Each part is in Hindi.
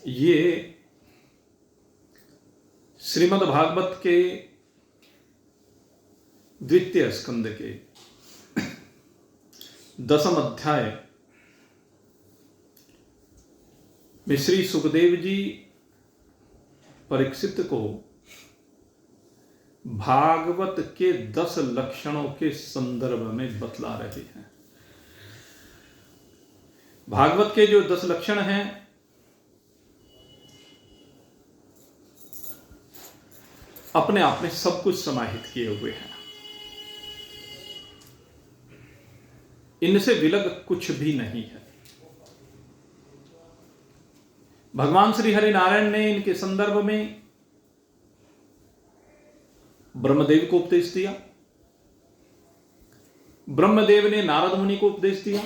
ये श्रीमद् भागवत के द्वितीय स्कंद के 10वें अध्याय में श्री सुखदेव जी परीक्षित को भागवत के 10 लक्षणों के संदर्भ में बतला रहे हैं। भागवत के जो 10 लक्षण हैं अपने आप में सब कुछ समाहित किए हुए हैं, इनसे विलग कुछ भी नहीं है। भगवान श्री हरि नारायण ने इनके संदर्भ में ब्रह्मदेव को उपदेश दिया, ब्रह्मदेव ने नारद मुनि को उपदेश दिया,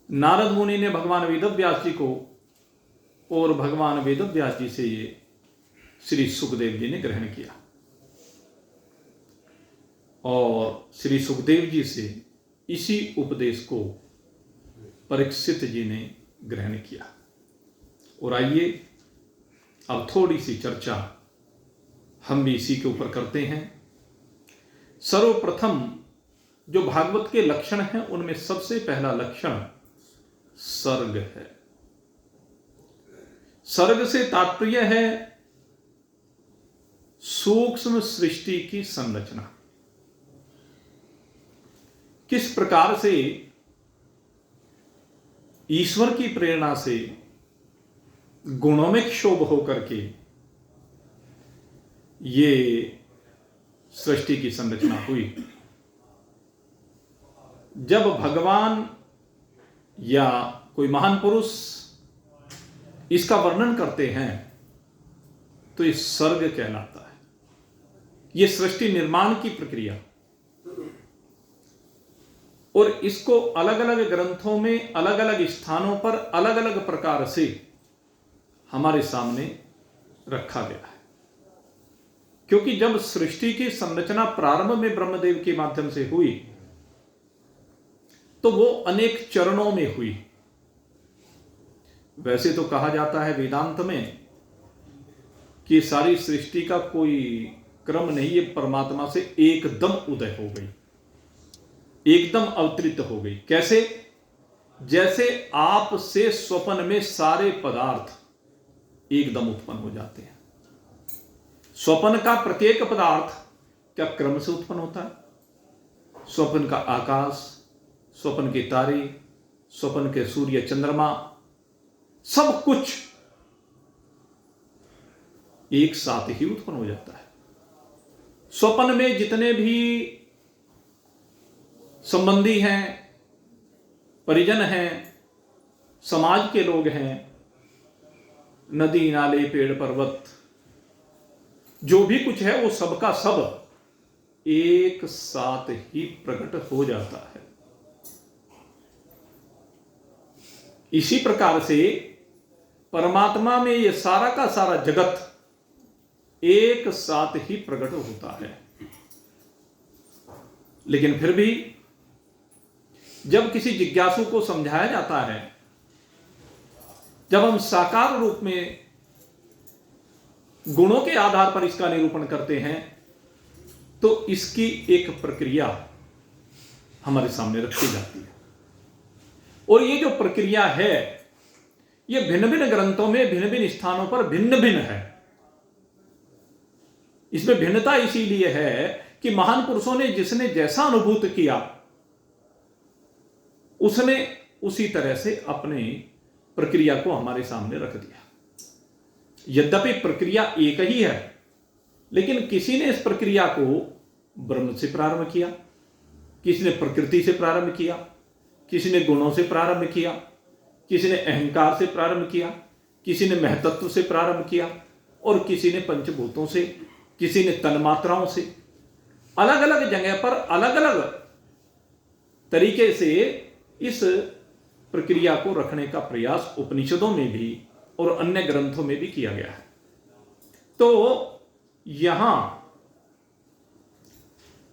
नारद मुनि ने भगवान वेदव्यास जी को, और भगवान वेदव्यास जी से ये श्री सुखदेव जी ने ग्रहण किया, और श्री सुखदेव जी से इसी उपदेश को परीक्षित जी ने ग्रहण किया। और आइए अब थोड़ी सी चर्चा हम भी इसी के ऊपर करते हैं। सर्वप्रथम जो भागवत के लक्षण हैं उनमें सबसे पहला लक्षण सर्ग है। सर्ग से तात्पर्य है सूक्ष्म सृष्टि की संरचना। किस प्रकार से ईश्वर की प्रेरणा से गुणों में क्षोभ होकर के ये सृष्टि की संरचना हुई। जब भगवान या कोई महान पुरुष इसका वर्णन करते हैं तो ये सर्ग कहलाता है। ये सृष्टि निर्माण की प्रक्रिया, और इसको अलग अलग ग्रंथों में अलग अलग स्थानों पर अलग अलग प्रकार से हमारे सामने रखा गया है। क्योंकि जब सृष्टि की संरचना प्रारंभ में ब्रह्मदेव के माध्यम से हुई तो वो अनेक चरणों में हुई। वैसे तो कहा जाता है वेदांत में कि सारी सृष्टि का कोई क्रम नहीं, ये परमात्मा से एकदम उदय हो गई, एकदम अवतरित हो गई। कैसे? जैसे आप से स्वप्न में सारे पदार्थ एकदम उत्पन्न हो जाते हैं। स्वप्न का प्रत्येक पदार्थ क्या क्रम से उत्पन्न होता है? स्वप्न का आकाश, स्वप्न के तारे, स्वप्न के सूर्य चंद्रमा, सब कुछ एक साथ ही उत्पन्न हो जाता है। स्वप्न में जितने भी संबंधी हैं, परिजन हैं, समाज के लोग हैं, नदी नाले पेड़ पर्वत, जो भी कुछ है वो सबका सब एक साथ ही प्रकट हो जाता है। इसी प्रकार से परमात्मा में ये सारा का सारा जगत एक साथ ही प्रकट होता है। लेकिन फिर भी जब किसी जिज्ञासु को समझाया जाता है, जब हम साकार रूप में गुणों के आधार पर इसका निरूपण करते हैं, तो इसकी एक प्रक्रिया हमारे सामने रखी जाती है। और ये जो प्रक्रिया है ये भिन्न भिन्न ग्रंथों में भिन्न भिन्न स्थानों पर भिन्न भिन्न है। इसमें भिन्नता इसीलिए है कि महान पुरुषों ने जिसने जैसा अनुभूत किया उसने उसी तरह से अपने प्रक्रिया को हमारे सामने रख दिया। यद्यपि प्रक्रिया एक ही है, लेकिन किसी ने इस प्रक्रिया को ब्रह्म से प्रारंभ किया, किसी ने प्रकृति से प्रारंभ किया, किसी ने गुणों से प्रारंभ किया, किसी ने अहंकार से प्रारंभ किया, किसी ने महतत्व से प्रारंभ किया, और किसी ने पंचभूतों से, किसी ने तन्मात्राओं से। अलग अलग जगह पर अलग अलग तरीके से इस प्रक्रिया को रखने का प्रयास उपनिषदों में भी और अन्य ग्रंथों में भी किया गया है। तो यहां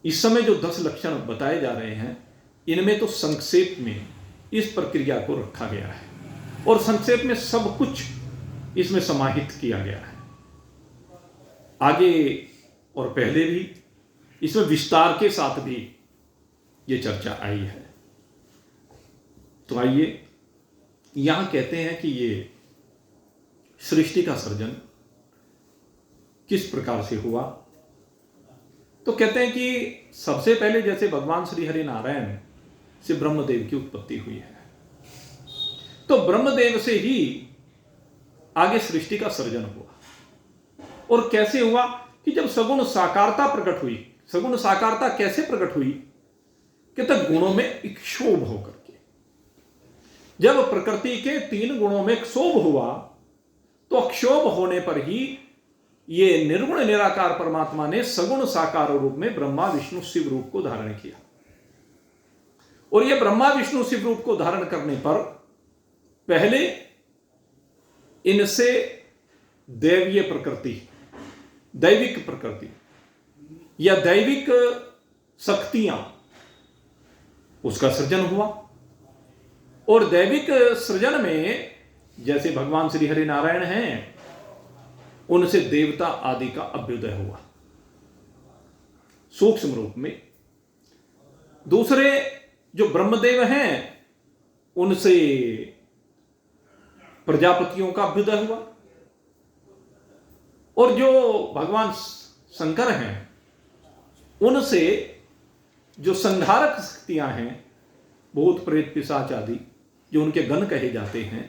इस समय जो 10 लक्षण बताए जा रहे हैं, इनमें तो संक्षेप में इस प्रक्रिया को रखा गया है, और संक्षेप में सब कुछ इसमें समाहित किया गया है। आगे और पहले भी इसमें विस्तार के साथ भी ये चर्चा आई है। तो आइए, यहां कहते हैं कि ये सृष्टि का सृजन किस प्रकार से हुआ। तो कहते हैं कि सबसे पहले जैसे भगवान श्री हरि नारायण से ब्रह्मदेव की उत्पत्ति हुई है, तो ब्रह्मदेव से ही आगे सृष्टि का सृजन हुआ। और कैसे हुआ कि जब सगुण साकारता प्रकट हुई। सगुण साकारता कैसे प्रकट हुई? कहते गुणों में क्षोभ होकर के। जब प्रकृति के 3 गुणों में क्षोभ हुआ, तो क्षोभ होने पर ही ये निर्गुण निराकार परमात्मा ने सगुण साकार रूप में ब्रह्मा विष्णु शिव रूप को धारण किया। और ये ब्रह्मा विष्णु शिव रूप को धारण करने पर पहले इनसे दैवीय प्रकृति, दैविक प्रकृति या दैविक शक्तियां, उसका सृजन हुआ। और दैविक सृजन में जैसे भगवान श्री हरि नारायण हैं, उनसे देवता आदि का अभ्युदय हुआ सूक्ष्म रूप में। दूसरे जो ब्रह्मदेव हैं, उनसे प्रजापतियों का अभ्युदय हुआ। और जो भगवान शंकर हैं, उनसे जो संहारक शक्तियां हैं, भूत प्रेत पिशाच आदि जो उनके गण कहे जाते हैं,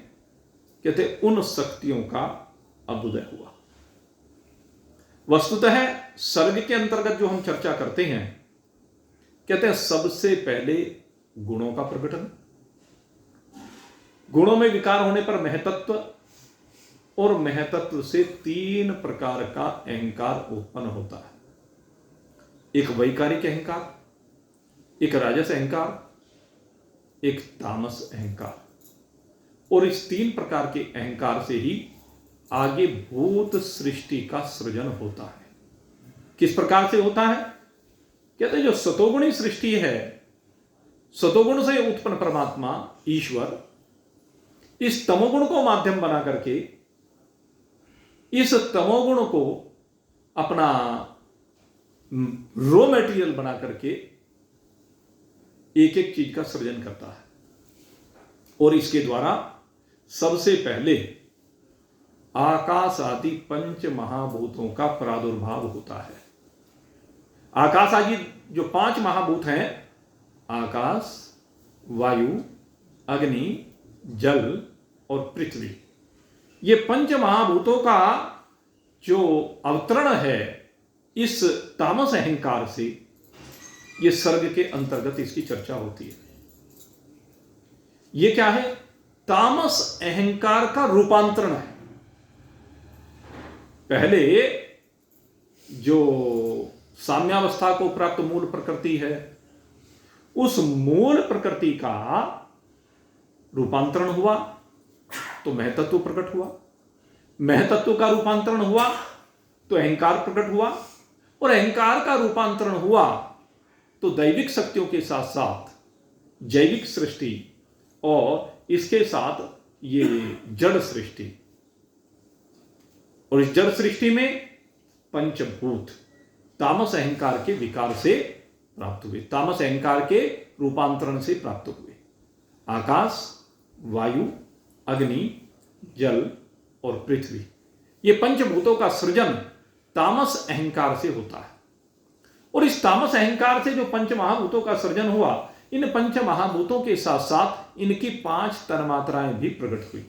कहते उन शक्तियों का अभ्युदय हुआ। वस्तुतः सर्ग के अंतर्गत जो हम चर्चा करते हैं, कहते हैं सबसे पहले गुणों का प्रकटन। गुणों में विकार होने पर महतत्व, और महतत्व से 3 प्रकार का अहंकार उत्पन्न होता है। एक वैकारिक अहंकार, एक राजस अहंकार, एक तामस अहंकार। और इस 3 प्रकार के अहंकार से ही आगे भूत सृष्टि का सृजन होता है। किस प्रकार से होता है? कहते हैं जो सतोगुणी सृष्टि है, सतोगुण से उत्पन्न परमात्मा ईश्वर इस तमोगुण को माध्यम बना करके, इस तमोगुण को अपना रॉ मटेरियल बना करके एक एक चीज का सृजन करता है। और इसके द्वारा सबसे पहले आकाश आदि 5 महाभूतों का प्रादुर्भाव होता है। आकाश आदि जो 5 महाभूत हैं, आकाश, वायु, अग्नि, जल और पृथ्वी, ये 5 महाभूतों का जो अवतरण है इस तामस अहंकार से, ये सर्ग के अंतर्गत इसकी चर्चा होती है। ये क्या है? तामस अहंकार का रूपांतरण है। पहले जो साम्यावस्था को प्राप्त मूल प्रकृति है, उस मूल प्रकृति का रूपांतरण हुआ तो महतत्व प्रकट हुआ। महतत्व का रूपांतरण हुआ तो अहंकार प्रकट हुआ। और अहंकार का रूपांतरण हुआ तो दैविक शक्तियों के साथ साथ जैविक सृष्टि और इसके साथ ये जड़ सृष्टि। और इस जड़ सृष्टि में पंचभूत तामस अहंकार के विकार से प्राप्त हुए, तामस अहंकार के रूपांतरण से प्राप्त हुए। आकाश, वायु, अग्नि, जल और पृथ्वी, ये पंचभूतों का सृजन तामस अहंकार से होता है। और इस तामस अहंकार से जो 5 महाभूतों का सृजन हुआ, इन 5 महाभूतों के साथ साथ इनकी 5 तन्मात्राएं भी प्रकट हुई।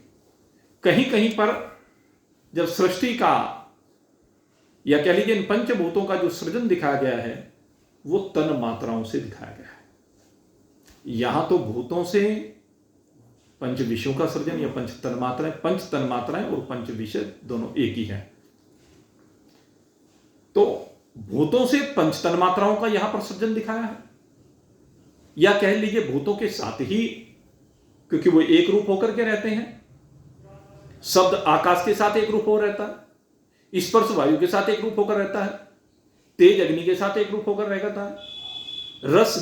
कहीं कहीं पर जब सृष्टि का या कह लीजिए इन पंचभूतों का जो सृजन दिखाया गया है, वो तन मात्राओं से दिखाया गया है। यहां तो भूतों से पंच विषयों का सृजन या पंच तन्मात्राएं और पंच विषय दोनों एक ही हैं। तो भूतों से पंच तन्मात्राओं का यहां पर सृजन दिखाया है, या कह लीजिए भूतों के साथ ही, क्योंकि वो एक रूप होकर के रहते हैं। शब्द आकाश के साथ एक रूप हो रहता है, स्पर्श वायु के साथ एक रूप होकर रहता है, तेज अग्नि के साथ एक रूप होकर रहता है, रस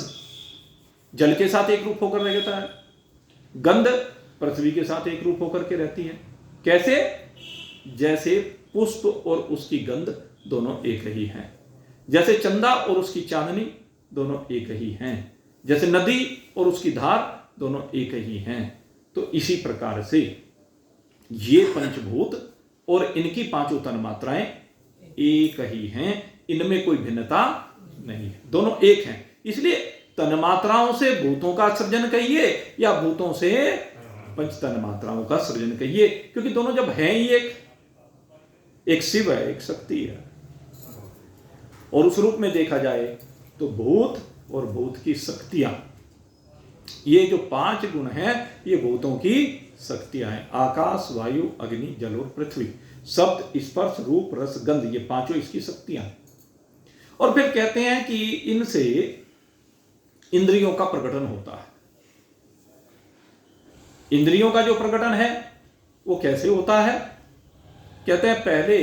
जल के साथ एक रूप होकर रहता है, गंध पृथ्वी के साथ एक रूप होकर के रहती है। कैसे? जैसे पुष्प और उसकी गंध दोनों एक ही हैं, जैसे चंदा और उसकी चांदनी दोनों एक ही हैं, जैसे नदी और उसकी धार दोनों एक ही हैं। तो इसी प्रकार से ये पंचभूत और इनकी पांचों तन्मात्राएं एक ही हैं, इनमें कोई भिन्नता नहीं है, दोनों एक हैं। इसलिए तन्मात्राओं से भूतों का सृजन कहिए या भूतों से पंच तन्मात्राओं का सृजन कहिए, क्योंकि दोनों जब हैं ही एक शिव है, एक शक्ति है। और उस रूप में देखा जाए तो भूत और भूत की शक्तियां, ये जो 5 गुण हैं ये भूतों की शक्तियां हैं। आकाश, वायु, अग्नि, जल और पृथ्वी, शब्द, स्पर्श, रूप, रस, गंध, ये पांचों इसकी शक्तियां हैं। और फिर कहते हैं कि इनसे इंद्रियों का प्रकटन होता है। इंद्रियों का जो प्रकटन है वो कैसे होता है? कहते हैं पहले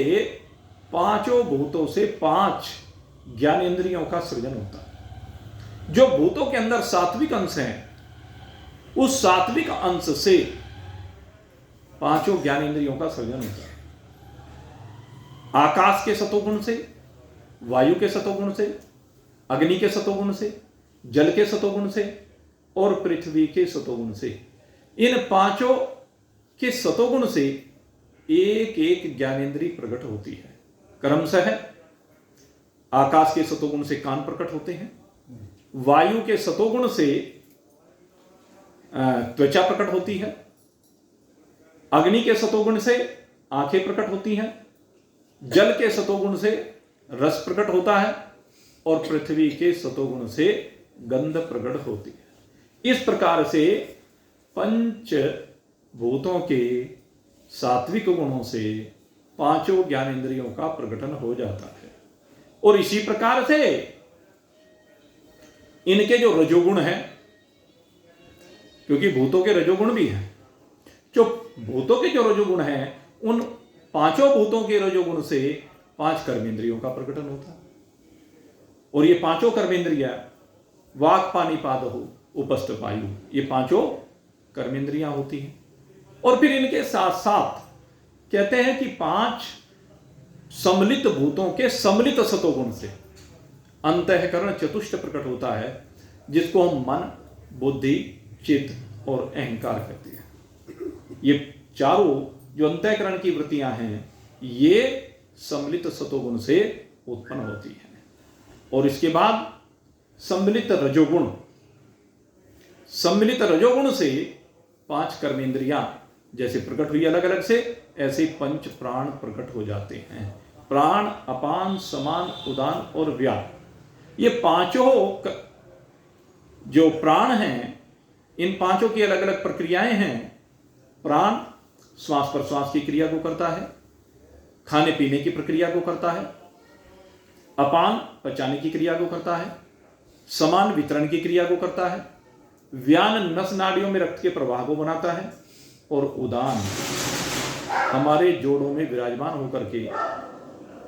5 भूतों से 5 ज्ञान इंद्रियों का सृजन होता है। जो भूतों के अंदर सात्विक अंश हैं, उस सात्विक अंश से 5 ज्ञान इंद्रियों का सृजन होता है। आकाश के सतोगुण से, वायु के सतोगुण से, अग्नि के सतोगुण से, जल के सतोगुण से और पृथ्वी के सतोगुण से, इन 5 के सतोगुण से एक एक ज्ञानेंद्रिय प्रकट होती है। क्रमशः आकाश के सतोगुण से कान प्रकट होते हैं, वायु के सतोगुण से त्वचा प्रकट होती है, अग्नि के सतोगुण से आंखें प्रकट होती हैं, जल के सतोगुण से रस प्रकट होता है और पृथ्वी के सतोगुण से गंध प्रकट होती है। इस प्रकार से पंच भूतों के सात्विक गुणों से 5 ज्ञानेंद्रियों का प्रकटन हो जाता है। और इसी प्रकार से इनके जो रजोगुण हैं, क्योंकि भूतों के रजोगुण भी हैं, जो भूतों के जो रजोगुण हैं उन 5 भूतों के रजोगुण से 5 कर्मेंद्रियों का प्रकटन होता है। और ये 5 कर्मेंद्रियां वाक, पानी, पादहु, उपस्थ, वायु, ये 5 कर्मेंद्रियां होती हैं। और फिर इनके साथ साथ कहते हैं कि 5 सम्मिलित भूतों के सम्मिलित सतोगुण से अंतःकरण चतुष्ट प्रकट होता है, जिसको हम मन, बुद्धि, चित्त और अहंकार कहते हैं। ये चारों जो अंतःकरण की वृत्तियां हैं ये सम्मिलित सतोगुण से उत्पन्न होती हैं। और इसके बाद सम्मिलित रजोगुण, सम्मिलित रजोगुण से 5 कर्मेंद्रियां जैसे प्रकट हुई अलग अलग से, ऐसे 5 प्राण प्रकट हो जाते हैं। प्राण, अपान, समान, उदान और व्यान, ये 5 जो प्राण हैं, इन 5 की अलग अलग प्रक्रियाएं हैं। प्राण श्वास प्रश्वास की क्रिया को करता है, खाने पीने की प्रक्रिया को करता है, अपान पचाने की क्रिया को करता है, समान वितरण की क्रिया को करता है, व्यान नस नाड़ियों में रक्त के प्रवाह को बनाता है, और उदान हमारे जोड़ों में विराजमान होकर के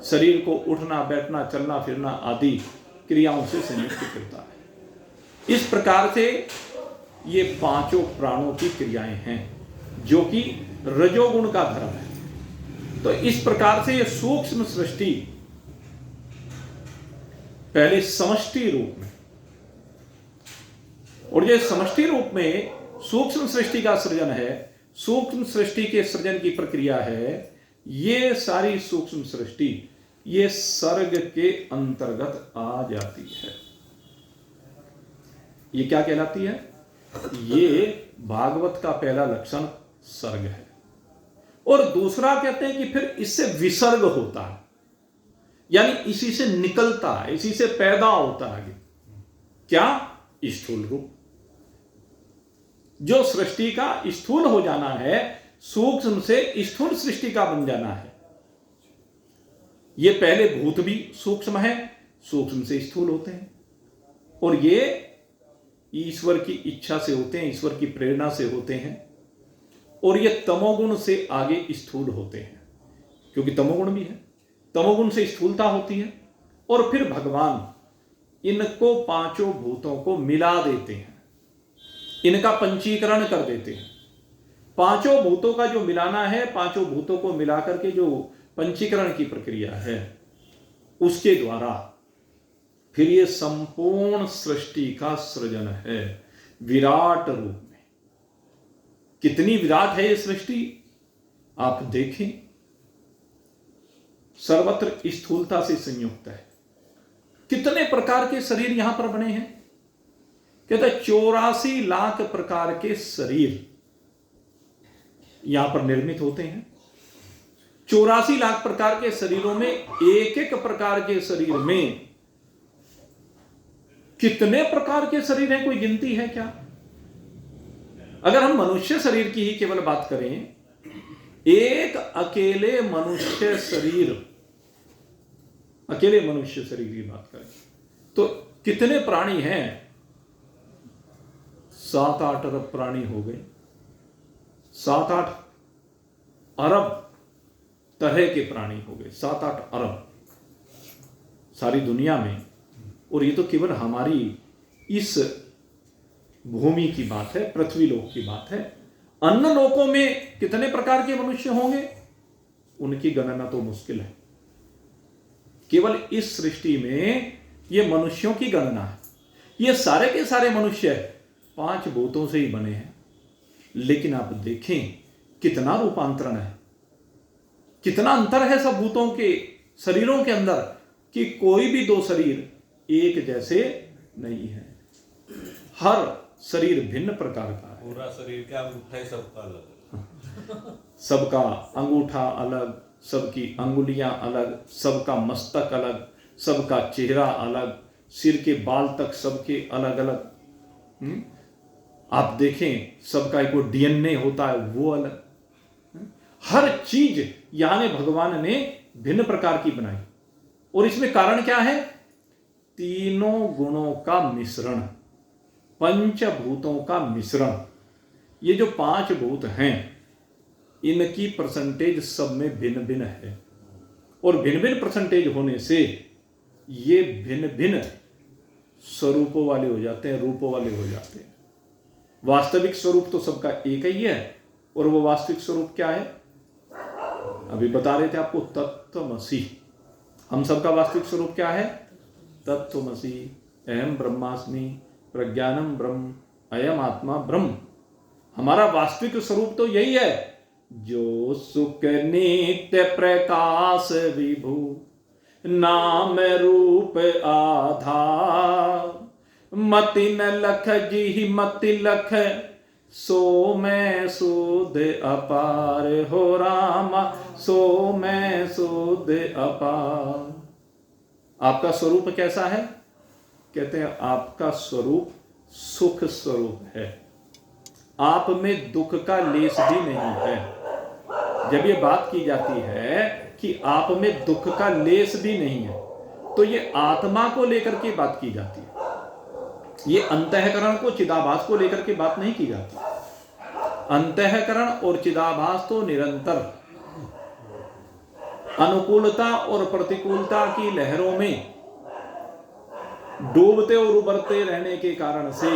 शरीर को उठना, बैठना, चलना फिरना आदि क्रियाओं से संयुक्त करता है। इस प्रकार से ये 5 प्राणों की क्रियाएं हैं जो कि रजोगुण का धर्म है। तो इस प्रकार से ये सूक्ष्म सृष्टि पहले समष्टि रूप में, और ये समष्टि रूप में सूक्ष्म सृष्टि का सृजन है, सूक्ष्म सृष्टि के सृजन की प्रक्रिया है। ये सारी सूक्ष्म सृष्टि ये सर्ग के अंतर्गत आ जाती है। ये क्या कहलाती है? ये भागवत का पहला लक्षण सर्ग है। और दूसरा कहते हैं कि फिर इससे विसर्ग होता है, यानी इसी से निकलता है, इसी से पैदा होता है। क्या? स्थूल रूप। जो सृष्टि का स्थूल हो जाना है, सूक्ष्म से स्थूल सृष्टि का बन जाना है। ये पहले भूत भी सूक्ष्म है, सूक्ष्म से स्थूल होते हैं, और ये ईश्वर की इच्छा से होते हैं, ईश्वर की प्रेरणा से होते हैं, और ये तमोगुण से आगे स्थूल होते हैं, क्योंकि तमोगुण भी है, तमोगुण से स्थूलता होती है। और फिर भगवान इनको 5 भूतों को मिला देते हैं, इनका पंचीकरण कर देते हैं। पांचों भूतों का जो मिलाना है, पांचों भूतों को मिलाकर के जो पंचीकरण की प्रक्रिया है, उसके द्वारा फिर ये संपूर्ण सृष्टि का सृजन है विराट रूप में। कितनी विराट है ये सृष्टि आप देखें, सर्वत्र स्थूलता से संयुक्त है। कितने प्रकार के शरीर यहां पर बने हैं, कहते 84 लाख प्रकार के शरीर यहां पर निर्मित होते हैं। 84 लाख प्रकार के शरीरों में एक एक प्रकार के शरीर में कितने प्रकार के शरीर हैं, कोई गिनती है क्या? अगर हम मनुष्य शरीर की ही केवल बात करें, एक अकेले मनुष्य शरीर की बात करें तो कितने प्राणी हैं? 7-8 अरब प्राणी हो गए। 7-8 अरब तरह के प्राणी हो गए, 7-8 अरब सारी दुनिया में। और ये तो केवल हमारी इस भूमि की बात है, पृथ्वी लोक की बात है। अन्य लोकों में कितने प्रकार के मनुष्य होंगे, उनकी गणना तो मुश्किल है। केवल इस सृष्टि में ये मनुष्यों की गणना है। ये सारे के सारे मनुष्य 5 भूतों से ही बने हैं। लेकिन आप देखें कितना रूपांतरण है, कितना अंतर है सब भूतों के शरीरों के अंदर, कि कोई भी 2 शरीर एक जैसे नहीं है। हर शरीर भिन्न प्रकार का है। पूरा शरीर क्या अंगूठा है सबका अलग, सबका अंगूठा अलग, सबकी अंगुलियां अलग, सबका मस्तक अलग, सबका चेहरा अलग, सिर के बाल तक सबके अलग अलग। आप देखें सबका एक डीएनए होता है वो अलग। हर चीज यानी भगवान ने भिन्न प्रकार की बनाई। और इसमें कारण क्या है? तीनों गुणों का मिश्रण, पंचभूतों का मिश्रण। ये जो 5 भूत हैं इनकी परसेंटेज सब में भिन्न भिन्न है। और भिन्न भिन्न परसेंटेज होने से ये भिन्न भिन्न स्वरूपों वाले हो जाते हैं, रूपों वाले हो जाते हैं। वास्तविक स्वरूप तो सबका एक ही है। और वो वास्तविक स्वरूप क्या है? अभी बता रहे थे आपको, तत्त्वमसि। हम सबका वास्तविक स्वरूप क्या है? तत्त्वमसि। अहम ब्रह्मास्मि, प्रज्ञानम ब्रह्म, अयम आत्मा ब्रह्म। हमारा वास्तविक स्वरूप तो यही है, जो सुख नित्य प्रकाश विभु, नाम रूप आधार। मति न लख जी मति लख, सो मैं सुध अपार। हो रामा सो मैं सुध अपार। आपका स्वरूप कैसा है? कहते हैं आपका स्वरूप सुख स्वरूप है। आप में दुख का लेस भी नहीं है। जब ये बात की जाती है कि आप में दुख का लेस भी नहीं है, तो ये आत्मा को लेकर के बात की जाती है। ये अंतःकरण को, चिदाभास को लेकर के बात नहीं की जाती। अंतःकरण और चिदाभास तो निरंतर अनुकूलता और प्रतिकूलता की लहरों में डूबते और उबरते रहने के कारण से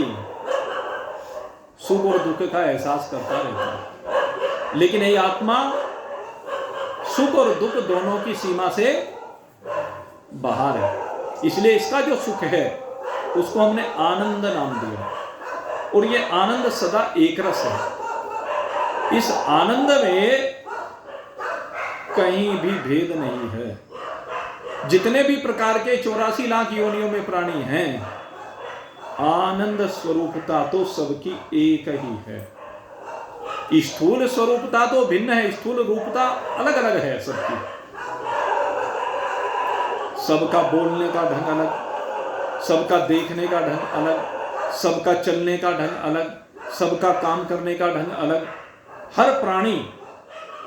सुख और दुख का एहसास करता रहता है। लेकिन ये आत्मा सुख और दुख दोनों की सीमा से बाहर है। इसलिए इसका जो सुख है उसको हमने आनंद नाम दिया। और ये आनंद सदा एक रस है। इस आनंद में कहीं भी भेद नहीं है। जितने भी प्रकार के 84 लाख योनियों में प्राणी हैं, आनंद स्वरूपता तो सबकी एक ही है। स्थूल स्वरूपता तो भिन्न है, स्थूल रूपता अलग अलग है सबकी। सबका बोलने का ढंग अलग, सबका देखने का ढंग अलग, सबका चलने का ढंग अलग, सबका काम करने का ढंग अलग। हर प्राणी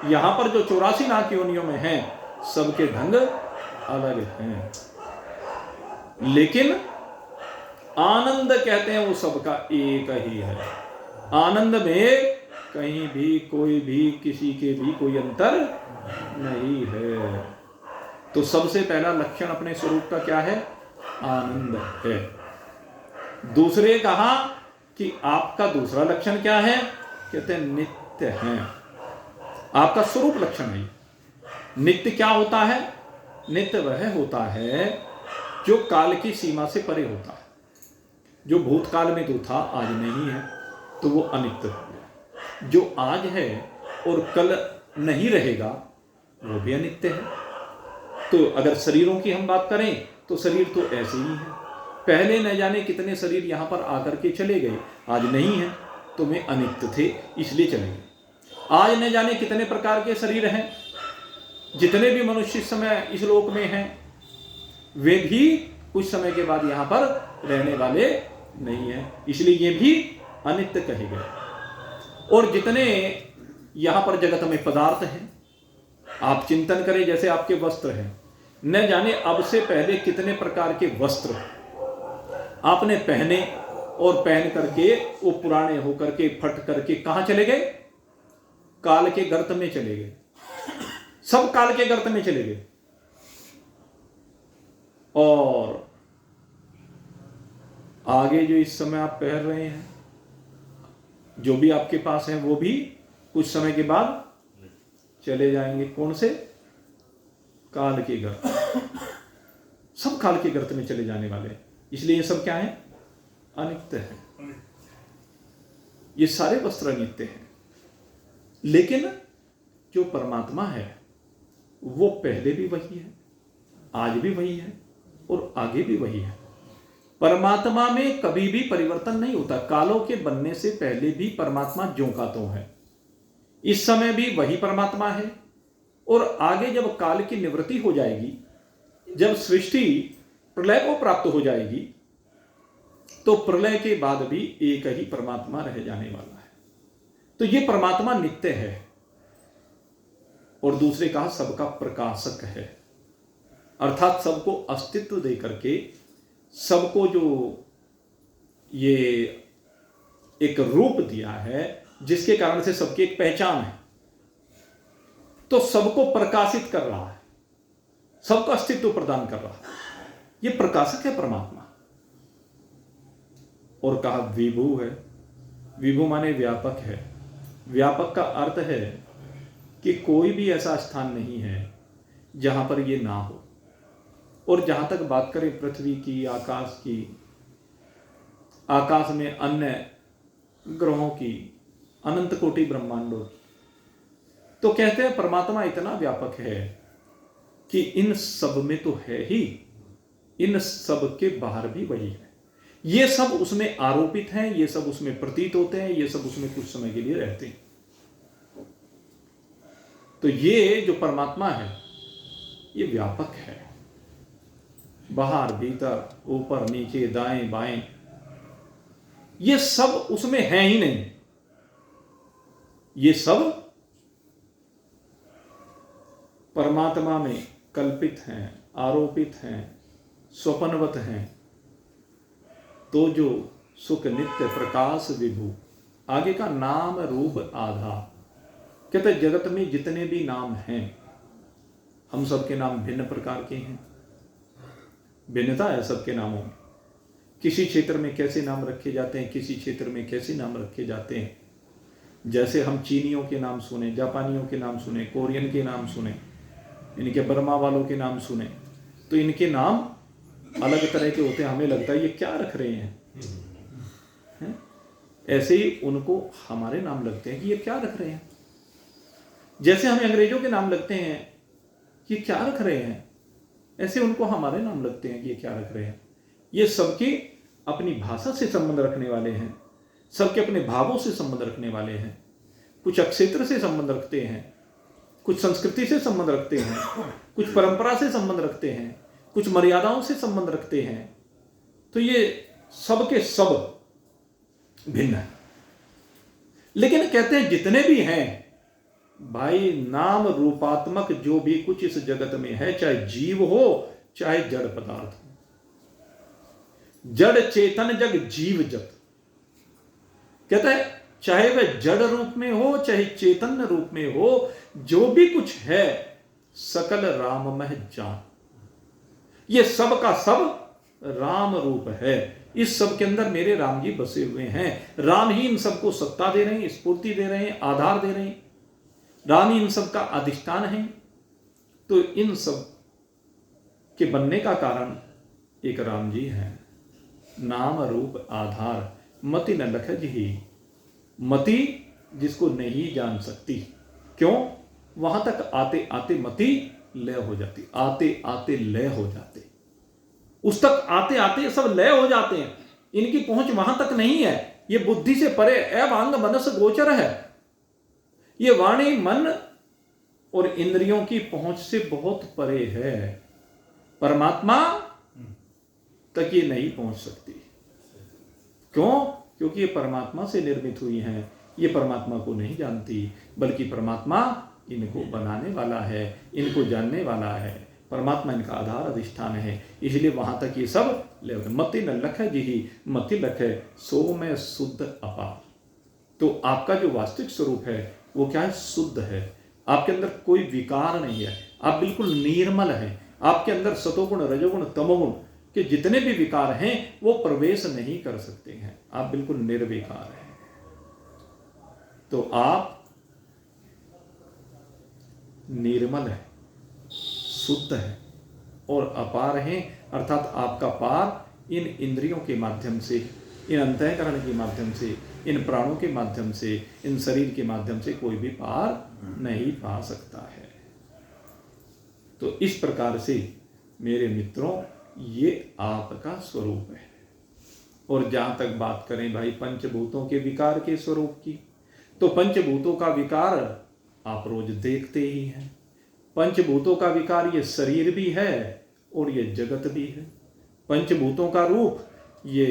यहां पर जो 84 लाख योनियों में हैं, सबके ढंग अलग हैं। लेकिन आनंद कहते हैं वो सबका एक ही है। आनंद में कहीं भी कोई भी किसी के भी कोई अंतर नहीं है। तो सबसे पहला लक्षण अपने स्वरूप का क्या है? आनंद है। दूसरे कहा कि आपका दूसरा लक्षण क्या है? कहते हैं नित्य अनित्य हैं। आपका स्वरूप लक्षण है ये। नित्य क्या होता है? नित्य वह होता है जो काल की सीमा से परे होता है। जो भूतकाल में तो था, आज नहीं है, तो वो अनित्य हो गया। जो आज है और कल नहीं रहेगा, वो भी अनित्य है। तो अगर शरीरों की हम बात करें तो शरीर तो ऐसे ही है। पहले न जाने कितने शरीर यहां पर आकर के चले गए, आज नहीं है, तो वे अनित्य थे इसलिए चले गए। आज न जाने कितने प्रकार के शरीर हैं। जितने भी मनुष्य इस समय इस लोक में हैं, वे भी कुछ समय के बाद यहां पर रहने वाले नहीं है, इसलिए ये भी अनित्य कहे गए। और जितने यहां पर जगत में पदार्थ हैं, आप चिंतन करें, जैसे आपके वस्त्र हैं, न जाने अब से पहले कितने प्रकार के वस्त्र आपने पहने और पहन करके वो पुराने होकर के फट करके कहां चले गए? काल के गर्त में चले गए। सब काल के गर्त में चले गए। और आगे जो इस समय आप पहन रहे हैं, जो भी आपके पास है, वो भी कुछ समय के बाद चले जाएंगे। कौन से? काल के गर्त। सब काल के गर्त में चले जाने वाले हैं, इसलिए ये सब क्या है? अनित्य है। ये सारे वस्त्र अनित्य हैं। लेकिन जो परमात्मा है वो पहले भी वही है, आज भी वही है और आगे भी वही है। परमात्मा में कभी भी परिवर्तन नहीं होता। कालों के बनने से पहले भी परमात्मा ज्यों का त्यों है, इस समय भी वही परमात्मा है। और आगे जब काल की निवृत्ति हो जाएगी, जब सृष्टि प्रलय को प्राप्त हो जाएगी, तो प्रलय के बाद भी एक ही परमात्मा रह जाने वाला है। तो ये परमात्मा नित्य है। और दूसरे कहा सबका प्रकाशक है, अर्थात सबको अस्तित्व दे करके, सबको जो ये एक रूप दिया है जिसके कारण से सबकी एक पहचान है, तो सबको प्रकाशित कर रहा है, सबको अस्तित्व प्रदान कर रहा है। ये प्रकाशक है परमात्मा। और कहा विभु है। विभु माने व्यापक है। व्यापक का अर्थ है कि कोई भी ऐसा स्थान नहीं है जहां पर ये ना हो। और जहां तक बात करें पृथ्वी की, आकाश की, आकाश में अन्य ग्रहों की, अनंत कोटि ब्रह्मांडों की, तो कहते हैं परमात्मा इतना व्यापक है कि इन सब में तो है ही, इन सब के बाहर भी वही है। ये सब उसमें आरोपित हैं, ये सब उसमें प्रतीत होते हैं, ये सब उसमें कुछ समय के लिए रहते हैं। तो ये जो परमात्मा है ये व्यापक है, बाहर भीतर, ऊपर नीचे, दाएं बाएं, ये सब उसमें है ही नहीं। ये सब परमात्मा में कल्पित हैं, आरोपित हैं, स्वप्नवत हैं। तो जो सुख नित्य प्रकाश विभु, आगे का नाम रूप आधा, कहते जगत में जितने भी नाम हैं, हम सबके नाम भिन्न प्रकार के हैं। भिन्नता है सबके नामों में। किसी क्षेत्र में कैसे नाम रखे जाते हैं, किसी क्षेत्र में कैसे नाम रखे जाते हैं। जैसे हम चीनियों के नाम सुने, जापानियों के नाम सुने, कोरियन के नाम सुने, इनके बर्मा वालों के नाम सुने, तो इनके नाम अलग तरह के होते हैं। हमें लगता है ये क्या रख रहे हैं, ऐसे ही उनको हमारे नाम लगते हैं कि ये क्या रख रहे हैं। जैसे हमें अंग्रेजों के नाम लगते हैं ये क्या रख रहे हैं, ऐसे उनको हमारे नाम लगते हैं कि ये क्या रख रहे हैं। ये सबके अपनी भाषा से संबंध रखने वाले हैं, सबके अपने भावों से संबंध रखने वाले हैं। कुछ अक्षेत्र से संबंध रखते हैं, कुछ संस्कृति से संबंध रखते हैं, कुछ परंपरा से संबंध रखते हैं, कुछ मर्यादाओं से संबंध रखते हैं। तो ये सब के सब भिन्न है। लेकिन कहते हैं जितने भी हैं भाई, नाम रूपात्मक जो भी कुछ इस जगत में है, चाहे जीव हो चाहे जड़ पदार्थ हो, जड़ चेतन जग जीव जत, कहता है चाहे वह जड़ रूप में हो चाहे चैतन्य रूप में हो, जो भी कुछ है सकल राममय जान। ये सब का सब राम रूप है, इस सब के अंदर मेरे राम जी बसे हुए हैं। राम ही इन सबको सत्ता दे रहे हैं, स्फूर्ति दे रहे हैं, आधार दे रहे हैं। राम ही इन सब का अधिष्ठान है। तो इन सब के बनने का कारण एक राम जी हैं। नाम रूप आधार मति न लख जी। मति जिसको नहीं जान सकती, क्यों? वहां तक आते आते मति लय हो जाती, आते आते लय हो जाते, उस तक आते आते सब लय हो जाते हैं। इनकी पहुंच वहां तक नहीं है। ये बुद्धि से परे अवांग मनस गोचर है। ये वाणी मन और इंद्रियों की पहुंच से बहुत परे है। परमात्मा तक ये नहीं पहुंच सकती। क्यों? क्योंकि ये परमात्मा से निर्मित हुई हैं। ये परमात्मा को नहीं जानती, बल्कि परमात्मा इनको बनाने वाला है, इनको जानने वाला है। परमात्मा इनका आधार अधिष्ठान है, इसलिए वहां तक ये सब ले। मति न लख जी, मति लख सो में शुद्ध अपार। तो आपका जो वास्तविक स्वरूप है वो क्या है? शुद्ध है। आपके अंदर कोई विकार नहीं है, आप बिल्कुल निर्मल हैं। आपके अंदर सतोगुण, रजोगुण, तमोगुण के जितने भी विकार हैं वो प्रवेश नहीं कर सकते हैं। आप बिल्कुल निर्विकार हैं। तो आप निर्मल है, शुद्ध है और अपार हैं। अर्थात आपका पार इन इंद्रियों के माध्यम से, इन अंतःकरण के माध्यम से, इन प्राणों के माध्यम से, इन शरीर के माध्यम से कोई भी पार नहीं पा सकता है। तो इस प्रकार से मेरे मित्रों, ये आपका स्वरूप है। और जहां तक बात करें भाई पंचभूतों के विकार के स्वरूप की, तो पंचभूतों का विकार आप रोज देखते ही हैं। पंचभूतों का विकार ये शरीर भी है और ये जगत भी है। पंचभूतों का रूप ये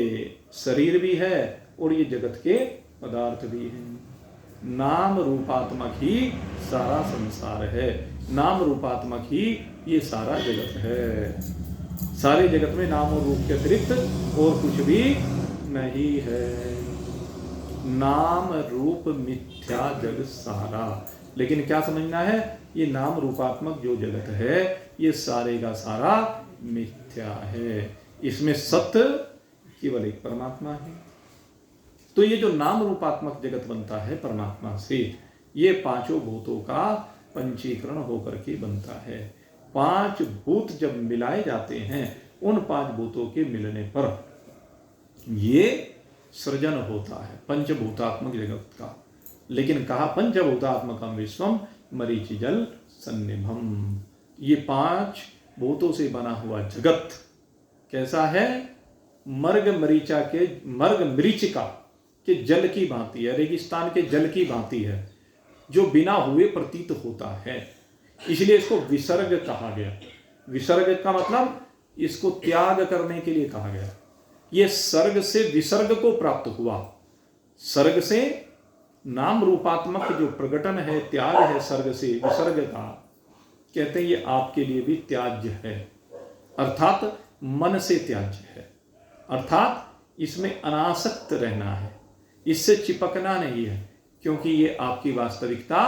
शरीर भी है और ये जगत के पदार्थ भी हैं। नाम रूपात्मक ही सारा संसार है। नाम रूपात्मक ही ये सारा जगत है। सारे जगत में नाम और रूप के अतिरिक्त और कुछ भी नहीं है। नाम रूप मिथ्या जग सारा। लेकिन क्या समझना है? ये नाम रूपात्मक जो जगत है ये सारे का सारा मिथ्या है। इसमें सत्य केवल एक परमात्मा है। तो ये जो नाम रूपात्मक जगत बनता है परमात्मा से, ये पांचों भूतों का पंचीकरण होकर के बनता है। पांच भूत जब मिलाए जाते हैं, उन पांच भूतों के मिलने पर ये सृजन होता है पंचभूतात्मक जगत का। लेकिन कहा पंचभूतात्मकम विश्वम मरीचि जल सन्निभम। ये पांच भूतों से बना हुआ जगत कैसा है? मर्ग मरीचिका के जल की भांति है, रेगिस्तान के जल की भांति है, जो बिना हुए प्रतीत होता है। इसलिए इसको विसर्ग कहा गया। विसर्ग का मतलब इसको त्याग करने के लिए कहा गया। ये सर्ग से विसर्ग को प्राप्त हुआ। सर्ग से नाम रूपात्मक जो प्रकटन है, त्याग है सर्ग से विसर्ग का, कहते हैं ये आपके लिए भी त्याज्य है। अर्थात मन से त्याज्य है। अर्थात इसमें अनासक्त रहना है, इससे चिपकना नहीं है, क्योंकि ये आपकी वास्तविकता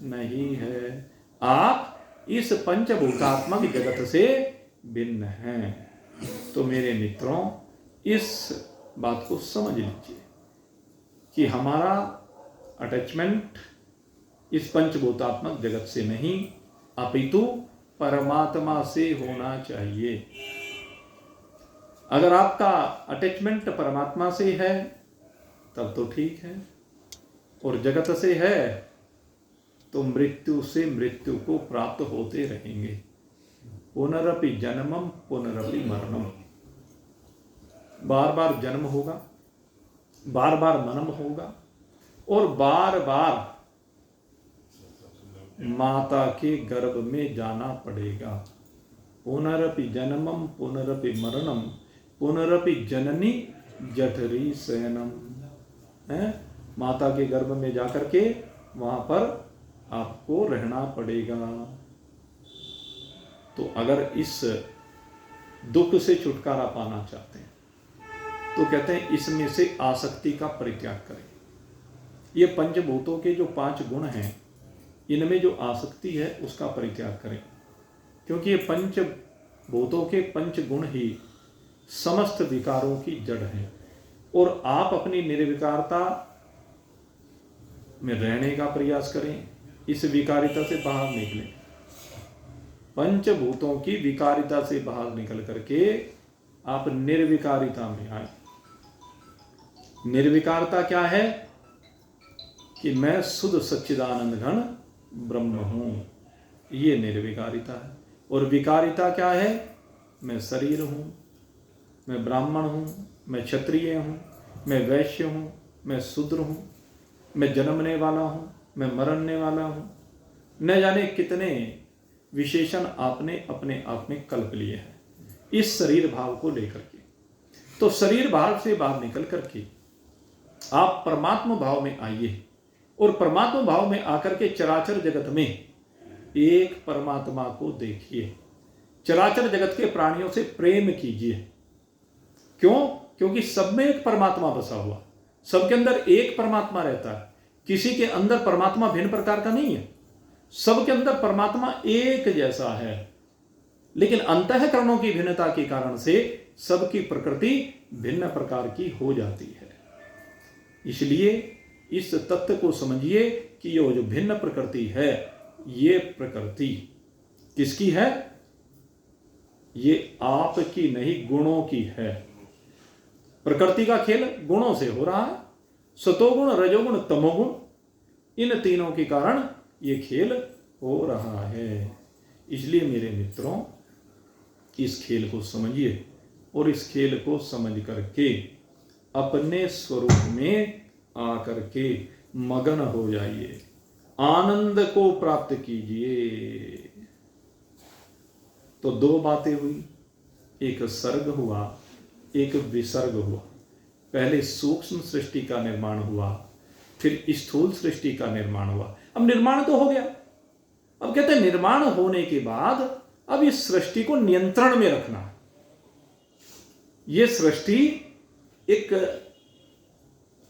नहीं है। आप इस पंचभूतात्मक जगत से भिन्न हैं। तो मेरे मित्रों, इस बात को समझ लीजिए कि हमारा अटैचमेंट इस पंचभूतात्मक जगत से नहीं, अपितु परमात्मा से होना चाहिए। अगर आपका अटैचमेंट परमात्मा से है तब तो ठीक है, और जगत से है तो मृत्यु से मृत्यु को प्राप्त होते रहेंगे। पुनरपि जन्मम पुनरपि मरणम। बार बार जन्म होगा, बार बार मरण होगा, और बार बार माता के गर्भ में जाना पड़ेगा। पुनरपि जन्मम पुनरपि मरणम पुनरपि जननी जठरी शयनम। माता के गर्भ में जाकर के वहां पर आपको रहना पड़ेगा। तो अगर इस दुख से छुटकारा पाना चाहते हैं तो कहते हैं इसमें से आसक्ति का परित्याग करें। ये पंचभूतों के जो पांच गुण हैं, इनमें जो आसक्ति है उसका परित्याग करें, क्योंकि ये पंचभूतों के पंच गुण ही समस्त विकारों की जड़ हैं और आप अपनी निर्विकारता में रहने का प्रयास करें, इस विकारिता से बाहर निकलें। पंचभूतों की विकारिता से बाहर निकल करके आप निर्विकारिता में आए। निर्विकारता क्या है? कि मैं शुद्ध सच्चिदानंद घन ब्रह्म हूं, ये निर्विकारिता है। और विकारिता क्या है? मैं शरीर हूं, मैं ब्राह्मण हूं, मैं क्षत्रिय हूं, मैं वैश्य हूं, मैं शूद्र हूं, मैं जन्मने वाला हूं, मैं मरने वाला हूं। न जाने कितने विशेषण आपने अपने आप में कल्प लिए हैं इस शरीर भाव को लेकर के। तो शरीर भाव से बाहर निकल करके आप परमात्मा भाव में आइए और परमात्मा भाव में आकर के चराचर जगत में एक परमात्मा को देखिए। चराचर जगत के प्राणियों से प्रेम कीजिए। क्यों? क्योंकि सब में एक परमात्मा बसा हुआ, सबके अंदर एक परमात्मा रहता है। किसी के अंदर परमात्मा भिन्न प्रकार का नहीं है, सबके अंदर परमात्मा एक जैसा है। लेकिन अंतःकरणों की भिन्नता के कारण से सबकी प्रकृति भिन्न प्रकार की हो जाती है। इसलिए इस तत्व को समझिए कि ये जो भिन्न प्रकृति है, ये प्रकृति किसकी है? ये आपकी नहीं, गुणों की है। प्रकृति का खेल गुणों से हो रहा है। सतोगुण, रजोगुण, तमोगुण, इन तीनों के कारण ये खेल हो रहा है। इसलिए मेरे मित्रों, इस खेल को समझिए और इस खेल को समझ करके अपने स्वरूप में आकर के मगन हो जाइए, आनंद को प्राप्त कीजिए। तो दो बातें हुई, एक सर्ग हुआ, एक विसर्ग हुआ। पहले सूक्ष्म सृष्टि का निर्माण हुआ, फिर स्थूल सृष्टि का निर्माण हुआ। अब निर्माण तो हो गया। अब कहते हैं निर्माण होने के बाद अब इस सृष्टि को नियंत्रण में रखना है। यह सृष्टि एक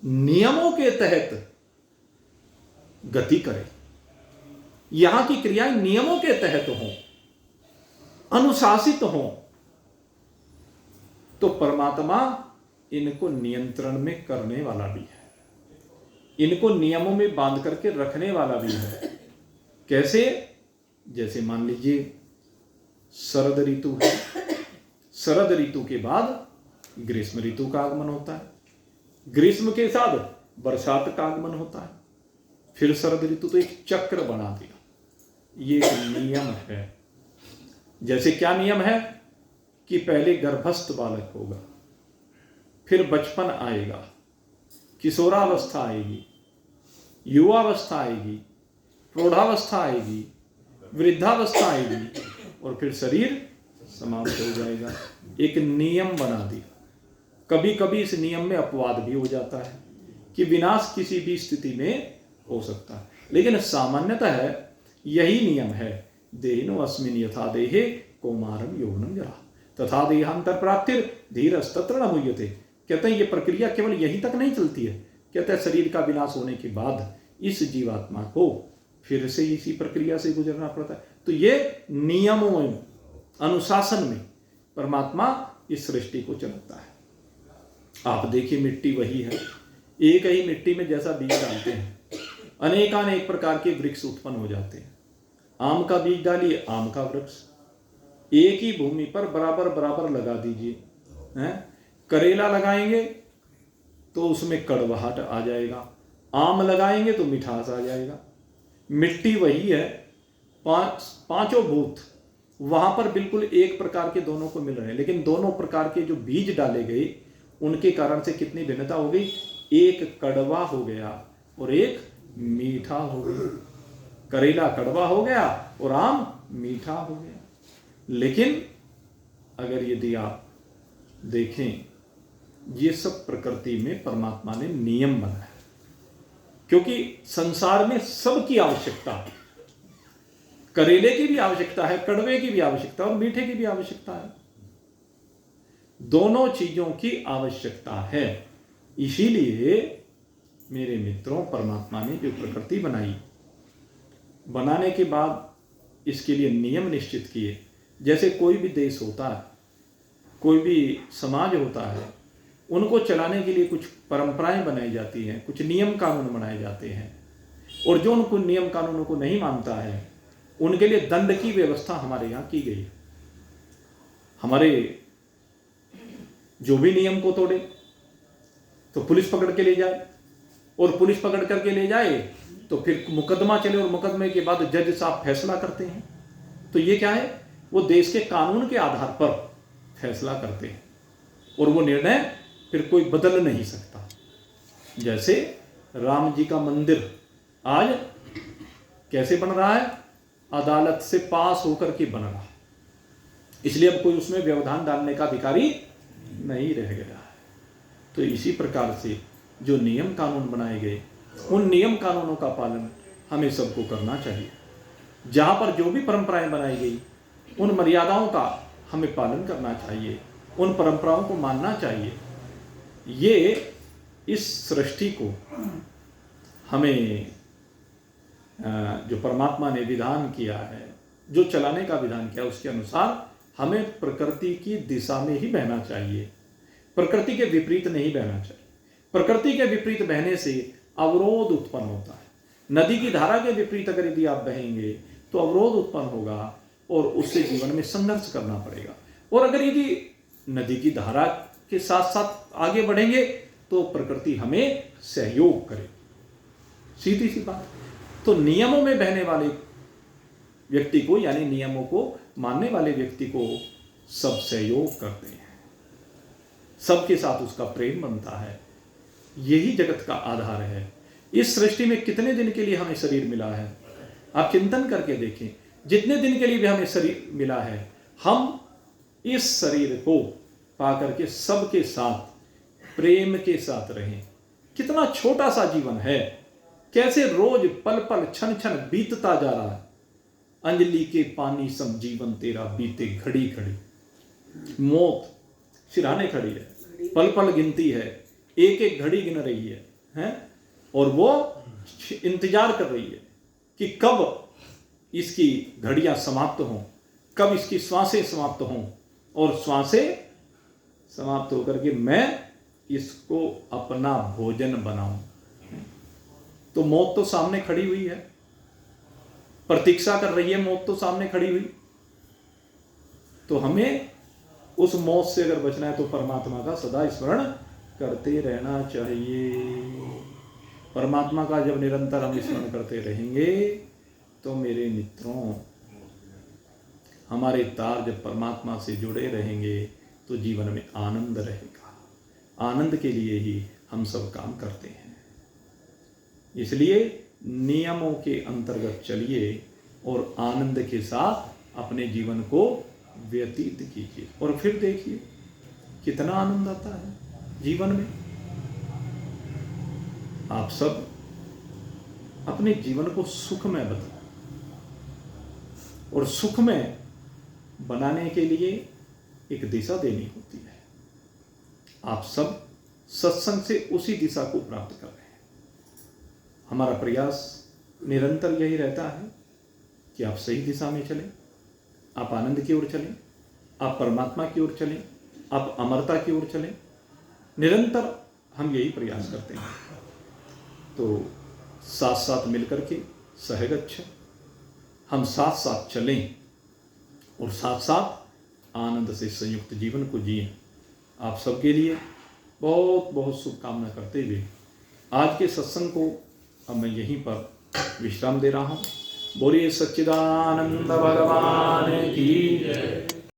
नियमों के तहत गति करे, यहां की क्रियाएं नियमों के तहत हों, अनुशासित हों। तो परमात्मा इनको नियंत्रण में करने वाला भी है, इनको नियमों में बांध करके रखने वाला भी है। कैसे? जैसे मान लीजिए शरद ऋतु है, शरद ऋतु के बाद ग्रीष्म ऋतु का आगमन होता है, ग्रीष्म के साथ बरसात का आगमन होता है, फिर शरद ऋतु। तो एक चक्र बना दिया। ये एक नियम है। जैसे क्या नियम है कि पहले गर्भस्थ बालक होगा, फिर बचपन आएगा, किशोरावस्था आएगी, युवावस्था आएगी, प्रौढ़ावस्था आएगी, वृद्धावस्था आएगी और फिर शरीर समाप्त हो जाएगा। एक नियम बना दिया। कभी कभी इस नियम में अपवाद भी हो जाता है कि विनाश किसी भी स्थिति में हो सकता है, लेकिन सामान्यतः यही नियम है। देहिनो अस्मिन् यथा देहे कौमारम यौवनम जरा तथा देहांतर प्राप्तिर धीरस्तत्र न मुह्यते। कहते हैं ये प्रक्रिया केवल यहीं तक नहीं चलती है। कहते हैं शरीर का विनाश होने के बाद इस जीवात्मा को फिर से इसी प्रक्रिया से गुजरना पड़ता है। तो ये नियमों में, अनुशासन में परमात्मा इस सृष्टि को चलाता है। आप देखिए मिट्टी वही है, एक ही मिट्टी में जैसा बीज डालते हैं अनेकानेक प्रकार के वृक्ष उत्पन्न हो जाते हैं। आम का बीज डालिए, आम का वृक्ष एक ही भूमि पर बराबर बराबर लगा दीजिए। करेला लगाएंगे तो उसमें कड़वाहट आ जाएगा, आम लगाएंगे तो मिठास आ जाएगा। मिट्टी वही है, पांचों भूत वहां पर बिल्कुल एक प्रकार के दोनों को मिल रहे हैं, लेकिन दोनों प्रकार के जो बीज डाले गए उनके कारण से कितनी भिन्नता हो गई। एक कड़वा हो गया और एक मीठा हो गया। करेला कड़वा हो गया और आम मीठा हो गया। लेकिन अगर यदि आप देखें, ये सब प्रकृति में परमात्मा ने नियम बनाया, क्योंकि संसार में सबकी आवश्यकता है। करेले की भी आवश्यकता है, कड़वे की भी आवश्यकता और मीठे की भी आवश्यकता है। दोनों चीजों की आवश्यकता है। इसीलिए मेरे मित्रों, परमात्मा ने जो प्रकृति बनाई, बनाने के बाद इसके लिए नियम निश्चित किए। जैसे कोई भी देश होता है, कोई भी समाज होता है, उनको चलाने के लिए कुछ परंपराएं बनाई जाती हैं, कुछ नियम कानून बनाए जाते हैं, और जो उनको नियम कानूनों को नहीं मानता है उनके लिए दंड की व्यवस्था हमारे यहाँ की गई। हमारे जो भी नियम को तोड़े तो पुलिस पकड़ के ले जाए, और पुलिस पकड़ करके ले जाए तो फिर मुकदमा चले, और मुकदमे के बाद जज साहब फैसला करते हैं। तो ये क्या है, वो देश के कानून के आधार पर फैसला करते हैं, और वो निर्णय फिर कोई बदल नहीं सकता। जैसे राम जी का मंदिर आज कैसे बन रहा है, अदालत से पास होकर के बन रहा है, इसलिए अब कोई उसमें व्यवधान डालने का अधिकारी नहीं रह गया है। तो इसी प्रकार से जो नियम कानून बनाए गए, उन नियम कानूनों का पालन हमें सबको करना चाहिए। जहाँ पर जो भी परंपराएं बनाई गई, उन मर्यादाओं का हमें पालन करना चाहिए, उन परंपराओं को मानना चाहिए। ये इस सृष्टि को हमें जो परमात्मा ने विधान किया है, जो चलाने का विधान किया, उसके अनुसार हमें प्रकृति की दिशा में ही बहना चाहिए, प्रकृति के विपरीत नहीं बहना चाहिए। प्रकृति के विपरीत बहने से अवरोध उत्पन्न होता है। नदी की धारा के विपरीत अगर यदि आप बहेंगे तो अवरोध उत्पन्न होगा, और उससे जीवन में संघर्ष करना पड़ेगा। और अगर यदि नदी की धारा के साथ साथ आगे बढ़ेंगे तो प्रकृति हमें सहयोग करेगी, सीधी सी बात। तो नियमों में बहने वाले व्यक्ति को, यानी नियमों को मानने वाले व्यक्ति को सब सहयोग करते हैं, सबके साथ उसका प्रेम बनता है। यही जगत का आधार है। इस सृष्टि में कितने दिन के लिए हमें शरीर मिला है, आप चिंतन करके देखें। जितने दिन के लिए भी हमें शरीर मिला है, हम इस शरीर को पाकर के सबके साथ प्रेम के साथ रहें। कितना छोटा सा जीवन है, कैसे रोज पल पल क्षण क्षण बीतता जा रहा है। अंजलि के पानी सम जीवन तेरा बीते घड़ी घड़ी। मौत सिरहाने खड़ी है, पल पल गिनती है, एक एक घड़ी गिन रही है, और वो इंतजार कर रही है कि कब इसकी घड़ियां समाप्त हों, कब इसकी श्वासें समाप्त हों, और श्वासें समाप्त होकर के मैं इसको अपना भोजन बनाऊं। तो मौत तो सामने खड़ी हुई है, प्रतीक्षा कर रही है, मौत तो सामने खड़ी हुई। तो हमें उस मौत से अगर बचना है तो परमात्मा का सदा स्मरण करते रहना चाहिए। परमात्मा का जब निरंतर हम स्मरण करते रहेंगे तो मेरे मित्रों, हमारे तार जब परमात्मा से जुड़े रहेंगे तो जीवन में आनंद रहेगा। आनंद के लिए ही हम सब काम करते हैं। इसलिए नियमों के अंतर्गत चलिए और आनंद के साथ अपने जीवन को व्यतीत कीजिए, और फिर देखिए कितना आनंद आता है जीवन में। आप सब अपने जीवन को सुखमय बनाओ, और सुखमय बनाने के लिए एक दिशा देनी होती है। आप सब सत्संग से उसी दिशा को प्राप्त कर रहे हैं। हमारा प्रयास निरंतर यही रहता है कि आप सही दिशा में चलें, आप आनंद की ओर चलें, आप परमात्मा की ओर चलें, आप अमरता की ओर चलें। निरंतर हम यही प्रयास करते हैं। तो साथ साथ मिलकर के सहगच्छ हम साथ साथ चलें और साथ साथ आनंद से संयुक्त जीवन को जिएं। आप सबके लिए बहुत बहुत शुभकामना करते हुए आज के सत्संग को अब मैं यहीं पर विश्राम दे रहा हूँ। बोलिए सच्चिदानंद भगवान की